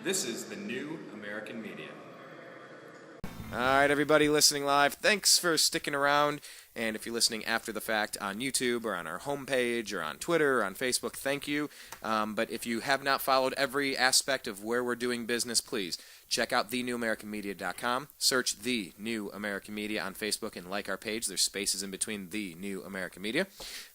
This is the New American Media. All right, everybody listening live, thanks for sticking around. And if you're listening after the fact on YouTube or on our homepage or on Twitter or on Facebook, thank you. But if you have not followed every aspect of where we're doing business, please check out thenewamericanmedia.com. Search The New American Media on Facebook and like our page. There's spaces in between The New American Media.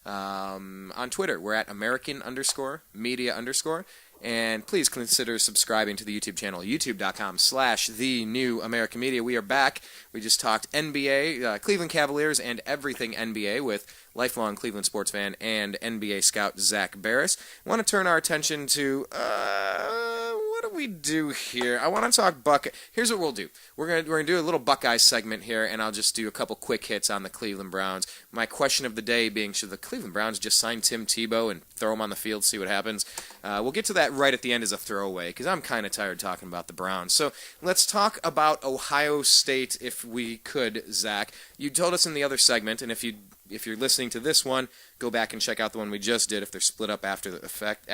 On Twitter, we're at American_media_. And please consider subscribing to the YouTube channel, youtube.com/The New American Media. We are back. We just talked NBA, Cleveland Cavaliers, and everything NBA with lifelong Cleveland sports fan and NBA scout Zak Baris. I want to turn our attention to, what do we do here? I want to talk Buckeye. Here's what we'll do. We're gonna do a little Buckeye segment here, and I'll just do a couple quick hits on the Cleveland Browns. My question of the day being, should the Cleveland Browns just sign Tim Tebow and throw him on the field, see what happens? We'll get to that right at the end as a throwaway, because I'm kind of tired talking about the Browns. So let's talk about Ohio State, if we could, Zach. You told us in the other segment, and if you're listening to this one, go back and check out the one we just did if they're split up after the fact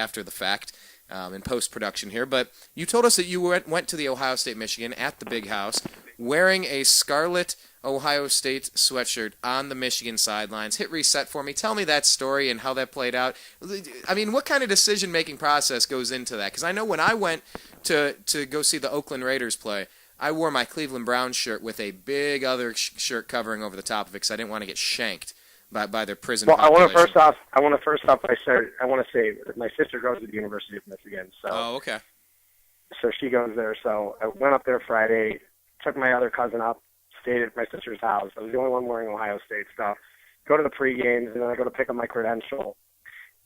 in post-production here. But you told us that you went to the Ohio State-Michigan at the Big House wearing a scarlet Ohio State sweatshirt on the Michigan sidelines. Hit reset for me. Tell me that story and how that played out. I mean, what kind of decision-making process goes into that? Because I know when I went to go see the Oakland Raiders play, I wore my Cleveland Browns shirt with a big other shirt covering over the top of it because I didn't want to get shanked by their prison population. I want to first off say that my sister goes to the University of Michigan. So, oh, okay. So she goes there. So I went up there Friday, took my other cousin up, stayed at my sister's house. I was the only one wearing Ohio State stuff. Go to the pre-games, and then I go to pick up my credential.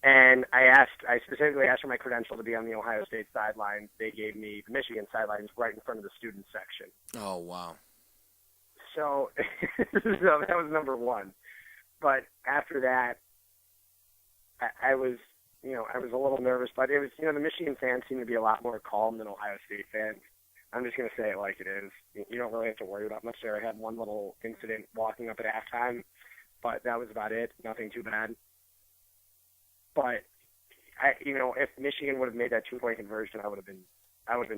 And I specifically asked for my credential to be on the Ohio State sidelines. They gave me the Michigan sidelines right in front of the student section. Oh, wow. So, so that was number one. But after that, I was a little nervous. But it was, the Michigan fans seem to be a lot more calm than Ohio State fans. I'm just going to say it like it is. You don't really have to worry about much there. I had one little incident walking up at halftime, but that was about it. Nothing too bad. But if Michigan would have made that 2-point conversion, I would have been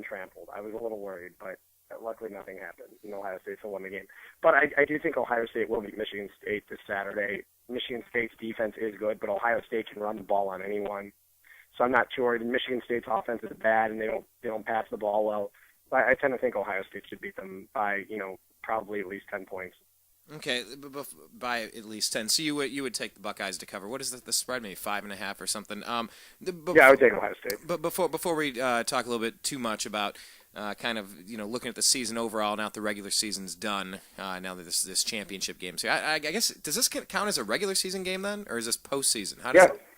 trampled. I was a little worried, but luckily nothing happened. Ohio State still won the game. But I do think Ohio State will beat Michigan State this Saturday. Michigan State's defense is good, but Ohio State can run the ball on anyone. So I'm not too worried. Michigan State's offense is bad, and they don't pass the ball well. But I tend to think Ohio State should beat them by probably at least 10 points. Okay, by at least 10. So you would take the Buckeyes to cover. What is the spread? Maybe 5.5 or something. Yeah, I would take Ohio State. But before we talk a little bit too much about kind of looking at the season overall, now that the regular season's done, now that this championship game. So I guess, does this count as a regular season game then, or is this postseason?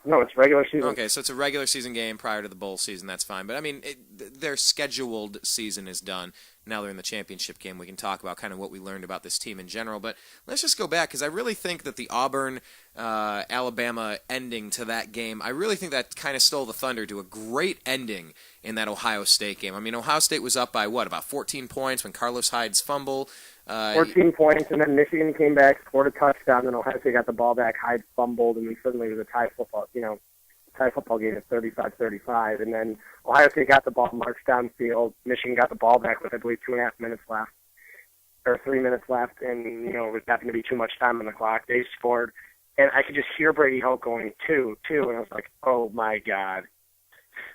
No, it's regular season. Okay, so it's a regular season game prior to the bowl season. That's fine. But I mean, their scheduled season is done. Now they're in the championship game. We can talk about kind of what we learned about this team in general. But let's just go back, because I really think that the Auburn-Alabama ending to that game, I really think that kind of stole the thunder to a great ending in that Ohio State game. I mean, Ohio State was up by, about 14 points when Carlos Hyde's fumble. 14 points, and then Michigan came back, scored a touchdown, and Ohio State got the ball back. Hyde fumbled, and then suddenly it was a tie football game at 35-35. And then Ohio State got the ball, marched downfield. Michigan got the ball back with, I believe, 2.5 minutes left, or 3 minutes left, and, it was happened to be too much time on the clock. They scored, and I could just hear Brady Hoke going, 2, and I was like, oh, my God.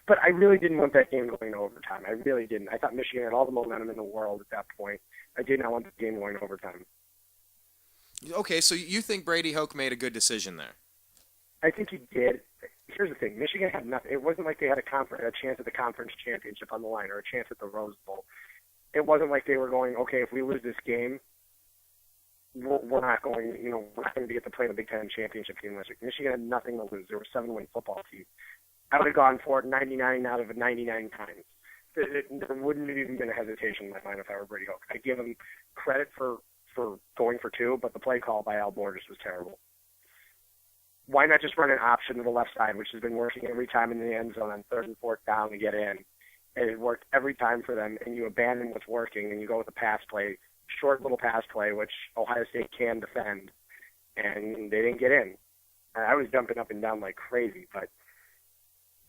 But I really didn't want that game going to overtime. I really didn't. I thought Michigan had all the momentum in the world at that point. I did not want the game going to overtime. Okay, so you think Brady Hoke made a good decision there? I think he did. Here's the thing. Michigan had nothing. It wasn't like they had a chance at the conference championship on the line or a chance at the Rose Bowl. It wasn't like they were going, okay, if we lose this game, we're not going to get to play the Big Ten championship game. Michigan had nothing to lose. They were a 7-win football team. I would have gone for it 99 out of 99 times. There wouldn't have even been a hesitation in my mind if I were Brady Hoke. I give him credit for going for 2, but the play call by Al Borges was terrible. Why not just run an option to the left side, which has been working every time in the end zone on 3rd and 4th down to get in? And it worked every time for them, and you abandon what's working, and you go with a pass play, short little pass play, which Ohio State can defend, and they didn't get in. I was jumping up and down like crazy, but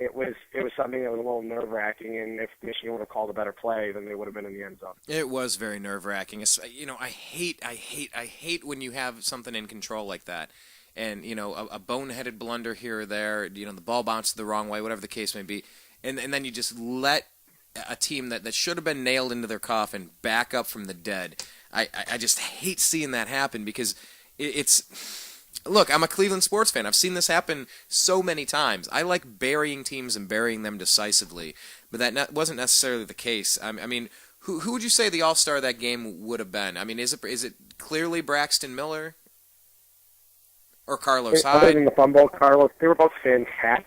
it was something that was a little nerve-wracking, and if Michigan would have called a better play, then they would have been in the end zone. It was very nerve-wracking. I hate when you have something in control like that. And, a boneheaded blunder here or there, the ball bounced the wrong way, whatever the case may be. And then you just let a team that should have been nailed into their coffin back up from the dead. I just hate seeing that happen because it's... Look, I'm a Cleveland sports fan. I've seen this happen so many times. I like burying teams and burying them decisively, but that wasn't necessarily the case. I mean, who would you say the all-star of that game would have been? I mean, is it clearly Braxton Miller or Carlos Hyde? Other than the fumble, Carlos, they were both fantastic.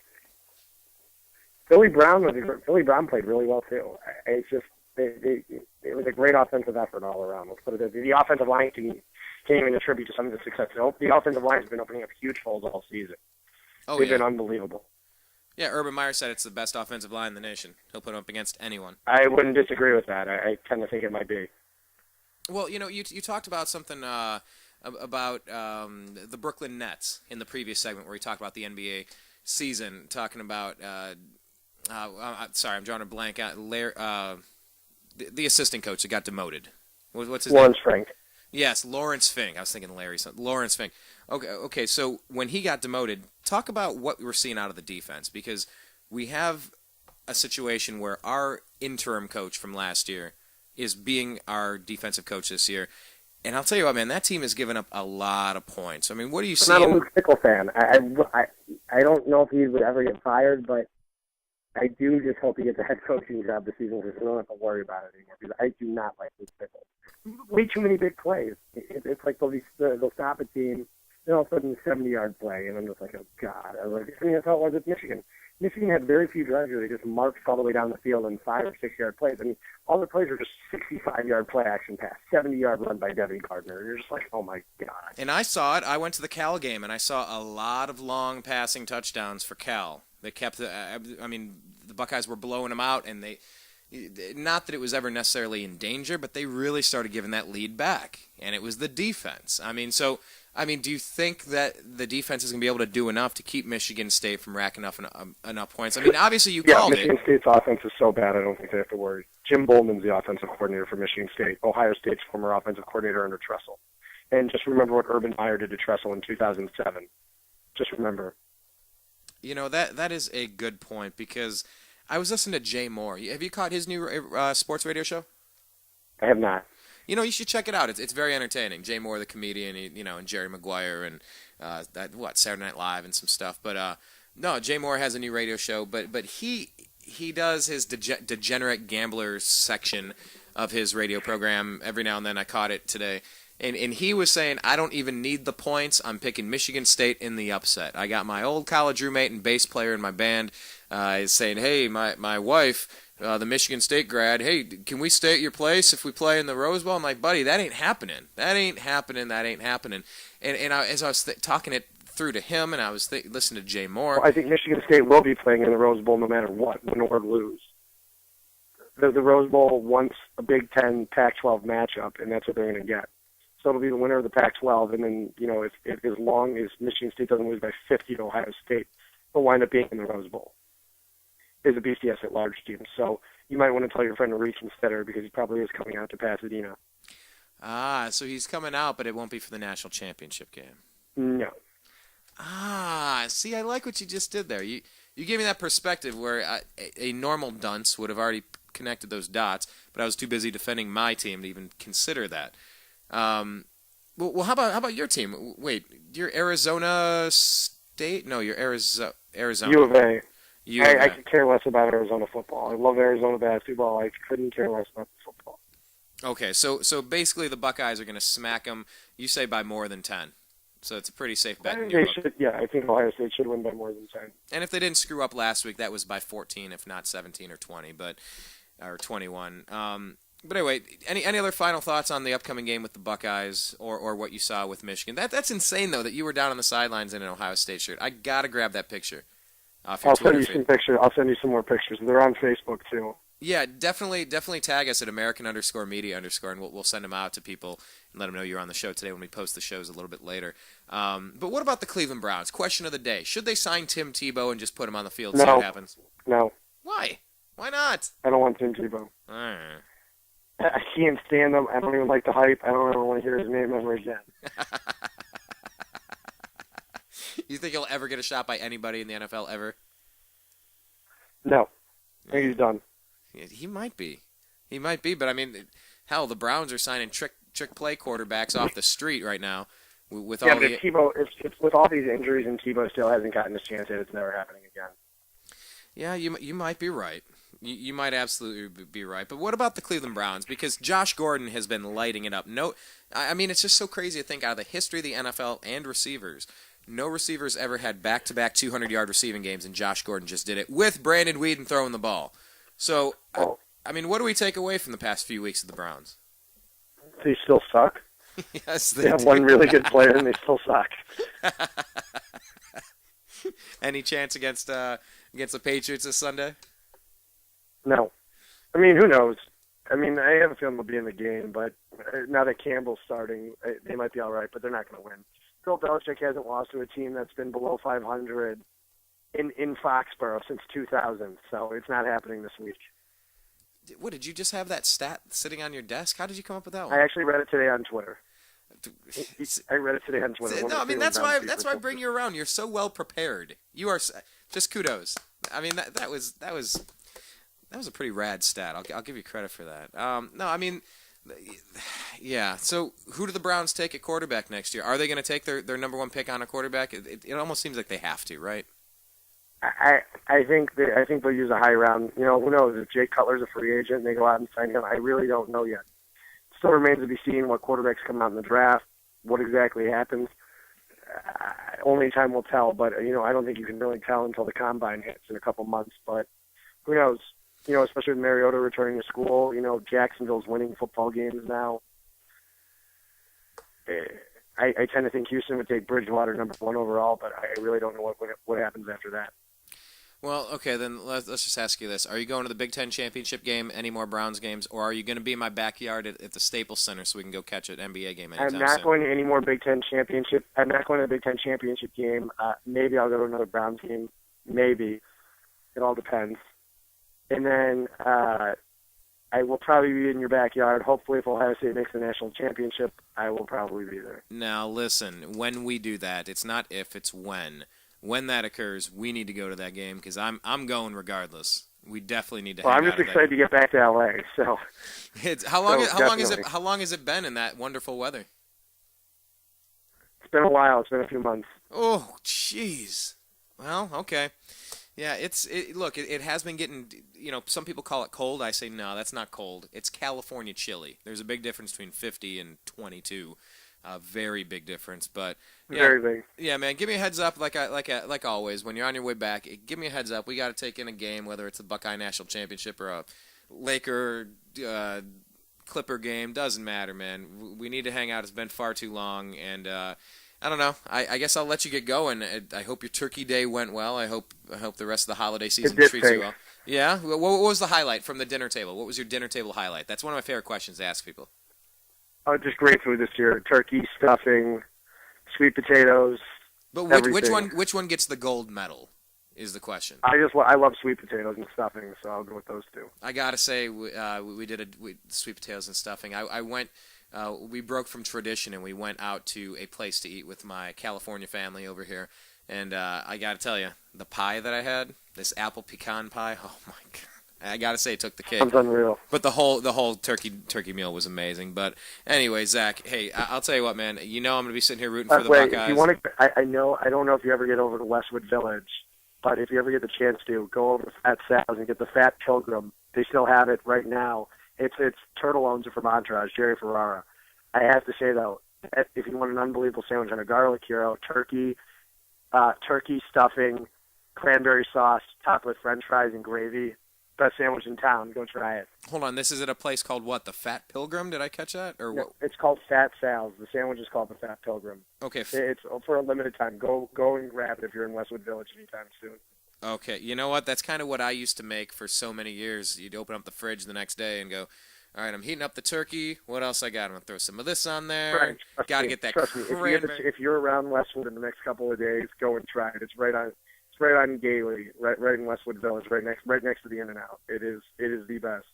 Billy Brown played really well too. It's just it was a great offensive effort all around. Let's put it this way. The offensive line can't even attribute to some of the success. The offensive line has been opening up huge holes all season. They've been unbelievable. Yeah, Urban Meyer said it's the best offensive line in the nation. He'll put them up against anyone. I wouldn't disagree with that. I tend to think it might be. Well, you talked about something about the Brooklyn Nets in the previous segment where we talked about the NBA season, talking about sorry, I'm drawing a blank. The assistant coach that got demoted. What's his name? Lawrence Frank. Yes, Lawrence Fink. I was thinking Larry. Lawrence Fink. Okay. So when he got demoted, talk about what we're seeing out of the defense, because we have a situation where our interim coach from last year is being our defensive coach this year. And I'll tell you what, man, that team has given up a lot of points. I mean, what do you see? I'm not a Luke Fickell fan. I don't know if he would ever get fired, but I do just hope he gets a head coaching job this season because we don't have to worry about it anymore. Because I do not like Luke Fickell. Way too many big plays. It's like they'll stop a team, then all of a sudden 70-yard play, and I'm just like, oh God. That's how it was with Michigan. Michigan had very few drives where they just marched all the way down the field in 5 or 6 yard plays. I mean, all the plays were just 65-yard play action pass, 70-yard run by Devin Gardner. You're just like, oh my God. And I saw it. I went to the Cal game, and I saw a lot of long passing touchdowns for Cal. They kept the Buckeyes were blowing them out, and they, not that it was ever necessarily in danger, but they really started giving that lead back, and it was the defense. Do you think that the defense is going to be able to do enough to keep Michigan State from racking up enough points? I mean, obviously you called it. Yeah, Michigan State's offense is so bad, I don't think they have to worry. Jim Bowman's the offensive coordinator for Michigan State, Ohio State's former offensive coordinator under Tressel. And just remember what Urban Meyer did to Tressel in 2007. Just remember. That is a good point, because I was listening to Jay Moore. Have you caught his new sports radio show? I have not. You should check it out. It's very entertaining. Jay Moore, the comedian, and Jerry Maguire, and Saturday Night Live and some stuff. But no, Jay Moore has a new radio show. But he does his degenerate gambler section of his radio program every now and then. I caught it today. And he was saying, I don't even need the points. I'm picking Michigan State in the upset. I got my old college roommate and bass player in my band is saying, hey, my wife, the Michigan State grad, hey, can we stay at your place if we play in the Rose Bowl? I'm like, buddy, that ain't happening. And as I was talking it through to him, and I was listening to Jay Moore. Well, I think Michigan State will be playing in the Rose Bowl no matter what, win or lose. The Rose Bowl wants a Big Ten Pac-12 matchup, and that's what they're going to get. So it'll be the winner of the Pac-12, and then, if as long as Michigan State doesn't lose by 50 to Ohio State, they'll wind up being in the Rose Bowl. Is a BCS at large team. So you might want to tell your friend to reconsider, because he probably is coming out to Pasadena. So he's coming out, but it won't be for the national championship game. No. See, I like what you just did there. You gave me that perspective where a normal dunce would have already connected those dots, but I was too busy defending my team to even consider that. Well, how about your team? Wait, you're Arizona State? No, you're Arizona. U of A. I could care less about Arizona football. I love Arizona basketball. I couldn't care less about the football. Okay, so basically the Buckeyes are going to smack them, you say, by more than 10. So it's a pretty safe bet in your book. I think Ohio State should win by more than 10. And if they didn't screw up last week, that was by 14, if not 17 or 20, or 21. But anyway, any other final thoughts on the upcoming game with the Buckeyes or what you saw with Michigan? That's insane, though, that you were down on the sidelines in an Ohio State shirt. I got to grab that picture. I'll send you some pictures. I'll send you some more pictures. They're on Facebook, too. Yeah, definitely tag us at American_media_, and we'll send them out to people and let them know you're on the show today when we post the shows a little bit later. But what about the Cleveland Browns? Question of the day: should they sign Tim Tebow and just put him on the field and see what happens? No. Why? Why not? I don't want Tim Tebow. I can't stand him. I don't even like the hype. I don't ever want to hear his name ever again. You think he'll ever get a shot by anybody in the NFL ever? No. I think he's done. He might be. But I mean, hell, the Browns are signing trick play quarterbacks off the street right now. With all if Tebow, if with all these injuries and Tebow still hasn't gotten his chance yet, it's never happening again. Yeah, you might be right. You might absolutely be right. But what about the Cleveland Browns? Because Josh Gordon has been lighting it up. I mean, it's just so crazy to think out of the history of the NFL and receivers. No receivers ever had back-to-back 200-yard receiving games, and Josh Gordon just did it with Brandon Weeden throwing the ball. So, I mean, what do we take away from the past few weeks of the Browns? They still suck. Yes, they have one really good player, and they still suck. Any chance against the Patriots this Sunday? No. I mean, who knows? I mean, I have a feeling they'll be in the game, but now that Campbell's starting, they might be all right, but they're not going to win. Bill Belichick hasn't lost to a team that's been below 500 in Foxborough since 2000, so it's not happening this week. What, did you just have that stat sitting on your desk? How did you come up with that one? I actually read it today on Twitter. No, I mean, that's why I bring you around. You're so well prepared. You are just kudos. I mean, that was a pretty rad stat. I'll give you credit for that. No, I mean, yeah. So who do the Browns take at quarterback next year? Are they going to take their number one pick on a quarterback? It almost seems like they have to, right? I think they'll use a high round. You know, who knows? If Jay Cutler's a free agent and they go out and sign him, I really don't know yet. Still remains to be seen what quarterbacks come out in the draft, what exactly happens. Only time will tell, but I don't think you can really tell until the combine hits in a couple months. But who knows? Especially with Mariota returning to school. Jacksonville's winning football games now. I tend to think Houston would take Bridgewater number one overall, but I really don't know what happens after that. Well, okay, then let's just ask you this. Are you going to the Big Ten Championship game, any more Browns games, or are you going to be in my backyard at the Staples Center so we can go catch an NBA game anytime I'm not soon? going to any more Big Ten Championship. I'm not going to the Big Ten Championship game. Maybe I'll go to another Browns game. Maybe. It all depends. And then I will probably be in your backyard. Hopefully, if Ohio State makes the national championship, I will probably be there. Now, listen, when we do that, it's not if, it's when. When that occurs, we need to go to that game because I'm going regardless. We definitely need to. Well, I'm just excited to get back to LA. So, how long has it been in that wonderful weather? It's been a while. It's been a few months. Oh, jeez. Well, okay. Yeah, look, it has been getting, some people call it cold. I say, no, that's not cold. It's California chilly. There's a big difference between 50 and 22. Very big difference, but yeah, very big. Yeah, man, give me a heads up, like always. When you're on your way back, give me a heads up. We got to take in a game, whether it's the Buckeye National Championship or a Laker Clipper game. Doesn't matter, man. We need to hang out. It's been far too long, and I don't know. I guess I'll let you get going. I hope your Turkey Day went well. I hope the rest of the holiday season treats you well. Yeah. What was the highlight from the dinner table? What was your dinner table highlight? That's one of my favorite questions to ask people. Oh, just great food this year. Turkey, stuffing, sweet potatoes. But which one gets the gold medal is the question. I love sweet potatoes and stuffing, so I'll go with those two. I gotta say, we did sweet potatoes and stuffing. I went. We broke from tradition and we went out to a place to eat with my California family over here. And I gotta tell you, the pie that I had, this apple pecan pie. Oh my god. I gotta say, it took the cake. Sounds unreal. But the whole turkey meal was amazing. But anyway, Zach, hey, I'll tell you what, man. I'm gonna be sitting here rooting for the Buckeyes. If you want to, I don't know if you ever get over to Westwood Village, but if you ever get the chance to, go over to Fat Sal's and get the Fat Pilgrim. They still have it right now. It's Turtle owns it from Entourage, Jerry Ferrara. I have to say though, if you want an unbelievable sandwich on a garlic hero, turkey stuffing, cranberry sauce, topped with French fries and gravy. Best sandwich in town. Go try it. Hold on, this is at a place called what? The Fat Pilgrim? Did I catch that? Or no, what? It's called Fat Sal's. The sandwich is called the Fat Pilgrim. Okay. It's for a limited time. Go and grab it if you're in Westwood Village anytime soon. Okay, you know what? That's kind of what I used to make for so many years. You'd open up the fridge the next day and go, all right, I'm heating up the turkey. What else I got? I'm going to throw some of this on there. Right. Got to get that Trust me. If you're around Westwood in the next couple of days, go and try it. It's right on Gailey, right in Westwood Village, right next to the In-N-Out. It is the best.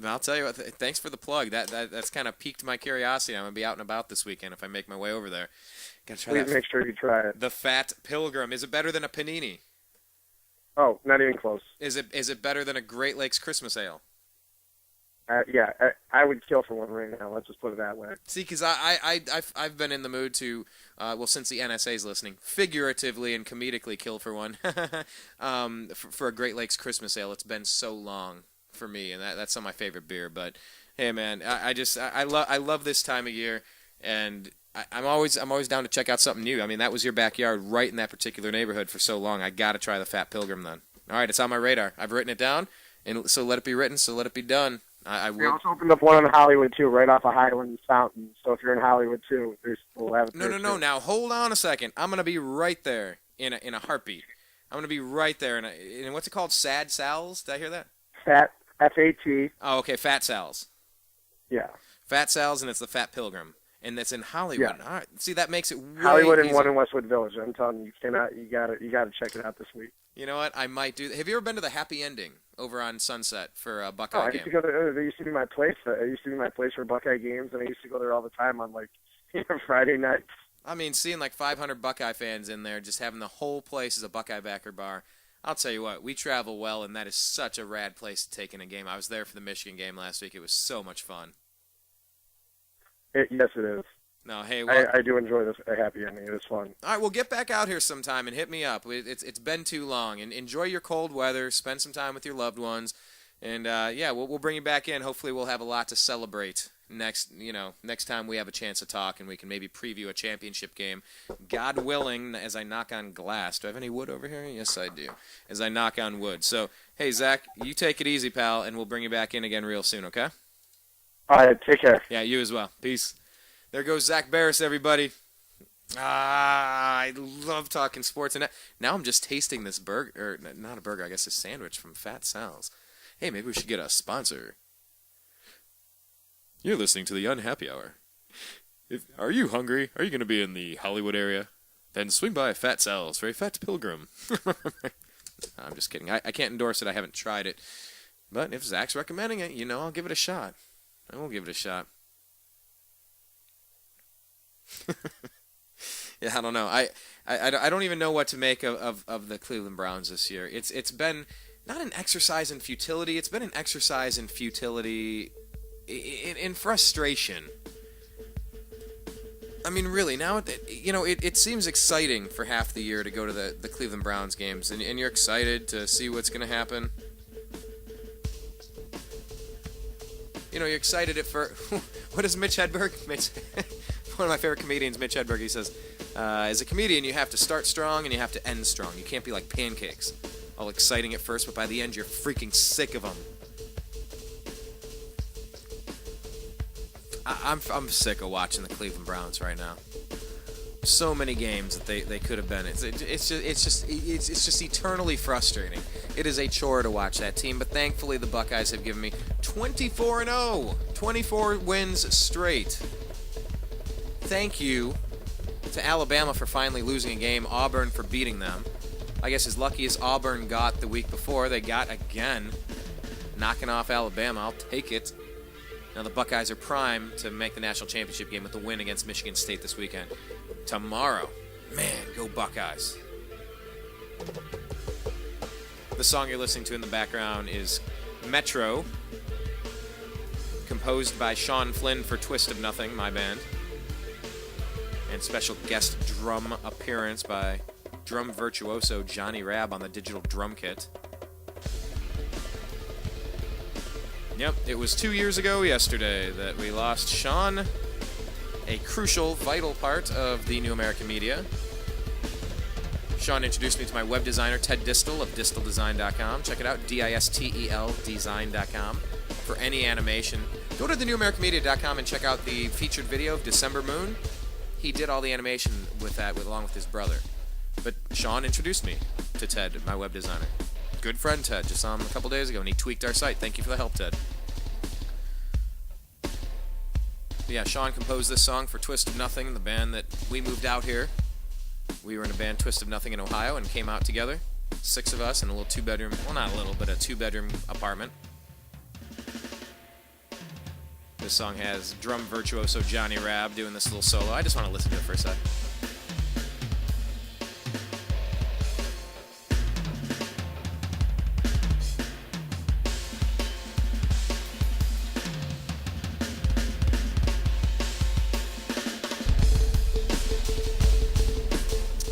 I'll tell you what. Thanks for the plug. That's kind of piqued my curiosity. I'm gonna be out and about this weekend if I make my way over there. Gotta try Please make sure you try it. The Fat Pilgrim. Is it better than a panini? Oh, not even close. Is it better than a Great Lakes Christmas Ale? Yeah, I would kill for one right now. Let's just put it that way. See, because I've been in the mood to, since the NSA's listening, figuratively and comedically kill for one, for a Great Lakes Christmas Ale. It's been so long for me, and that's not my favorite beer. But hey, man, I love this time of year, and I'm always down to check out something new. I mean, that was your backyard, right in that particular neighborhood for so long. I got to try the Fat Pilgrim then. All right, it's on my radar. I've written it down, and so let it be written. So let it be done. We also opened up one in Hollywood too, right off of Highland Fountain. So if you're in Hollywood too, we'll have it. No. Now hold on a second. I'm gonna be right there in a heartbeat. I'm gonna be right there in what's it called? Sad Sal's? Did I hear that? Fat F-A-T. Oh, okay. Fat Sal's. Yeah. Fat Sal's, and it's the Fat Pilgrim, and that's in Hollywood. Yeah. All right. See, that makes it way Hollywood and easier. one in Westwood Village. I'm telling you, you gotta check it out this week. You know what? I might do. Have you ever been to the Happy Ending over on Sunset for a Buckeye I game? used to go there. There used to be my place. It used to be my place for Buckeye games, and I used to go there all the time on Friday nights. I mean, seeing 500 Buckeye fans in there, just having the whole place as a Buckeye backer bar. I'll tell you what, we travel well, and that is such a rad place to take in a game. I was there for the Michigan game last week. It was so much fun. Yes, it is. No, hey, well, I do enjoy this Happy Ending. It is fun. All right, well, get back out here sometime and hit me up. It's been too long, and enjoy your cold weather. Spend some time with your loved ones, and we'll bring you back in. Hopefully, we'll have a lot to celebrate next time we have a chance to talk, and we can maybe preview a championship game, God willing. As I knock on glass, do I have any wood over here? Yes, I do. As I knock on wood. So, hey, Zach, you take it easy, pal, and we'll bring you back in again real soon. Okay? All right, take care. Yeah, you as well. Peace. There goes Zak Baris, everybody. I love talking sports. And now I'm just tasting this burger, or not a burger, I guess a sandwich from Fat Sal's. Hey, maybe we should get a sponsor. You're listening to the Unhappy Hour. Are you hungry? Are you going to be in the Hollywood area? Then swing by Fat Sal's for a Fat Pilgrim. I'm just kidding. I can't endorse it. I haven't tried it. But if Zach's recommending it, I'll give it a shot. I will give it a shot. Yeah, I don't know. I don't even know what to make of the Cleveland Browns this year. It's been not an exercise in futility. It's been an exercise in futility, in frustration. I mean, really, now it seems exciting for half the year to go to the Cleveland Browns games, and you're excited to see what's going to happen. You're excited for what is Mitch Hedberg? One of my favorite comedians, Mitch Hedberg, he says, as a comedian, you have to start strong and you have to end strong. You can't be like pancakes, all exciting at first, but by the end, you're freaking sick of them. I'm sick of watching the Cleveland Browns right now. So many games that they could have been. It's just eternally frustrating. It is a chore to watch that team, but thankfully the Buckeyes have given me 24-0, 24 wins straight. Thank you to Alabama for finally losing a game, Auburn for beating them. I guess as lucky as Auburn got the week before, they got again, knocking off Alabama. I'll take it. Now the Buckeyes are primed to make the national championship game with the win against Michigan State this weekend. Tomorrow, man, go Buckeyes. The song you're listening to in the background is Metro, composed by Sean Flynn for Twist of Nothing, my band. And special guest drum appearance by drum virtuoso Johnny Rabb on the digital drum kit. Yep, it was 2 years ago yesterday that we lost Sean, a crucial, vital part of the New American Media. Sean introduced me to my web designer, Ted Distel of disteldesign.com. Check it out, DISTEL design.com. For any animation, go to thenewamericanmedia.com and check out the featured video of December Moon. He did all the animation with that, along with his brother. But Sean introduced me to to Ted, my web designer. Good friend Ted. Just saw him a couple days ago, and he tweaked our site. Thank you for the help, Ted. Yeah, Sean composed this song for Twist of Nothing, the band that we moved out here. We were in a band, Twist of Nothing, in Ohio, and came out together. 6 of us in a little 2-bedroom, well, not a little, but a 2-bedroom apartment. This song has drum virtuoso Johnny Rabb doing this little solo. I just want to listen to it for a sec.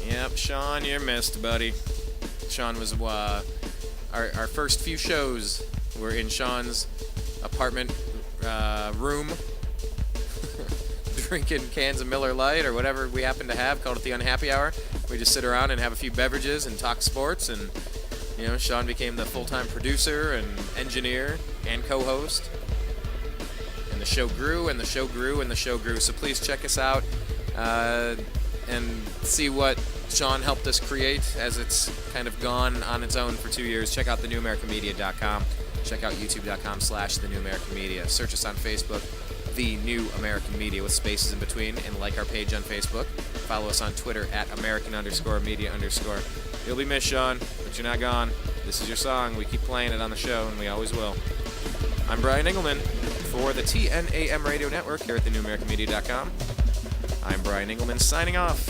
Yep, Sean, you're missed, buddy. Sean was, our first few shows were in Sean's apartment room, drinking cans of Miller Lite or whatever we happen to have, called it the Unhappy Hour. We just sit around and have a few beverages and talk sports, and, you know, Sean became the full-time producer and engineer and co-host. And the show grew, and the show grew, and the show grew. So please check us out and see what Sean helped us create as it's kind of gone on its own for 2 years. Check out thenewamericanmedia.com. Check out youtube.com/thenewamericanmedia. Search us on Facebook, The New American Media, with spaces in between, and like our page on Facebook. Follow us on Twitter at American_media_. You'll be missed, Sean, but you're not gone. This is your song. We keep playing it on the show, and we always will. I'm Brian Engelman for the TNAM Radio Network here at thenewamericanmedia.com. I'm Brian Engelman signing off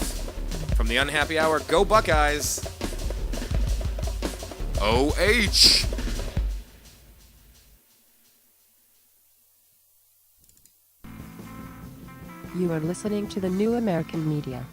from the Unhappy Hour. Go Buckeyes! OH! You are listening to the New American Media.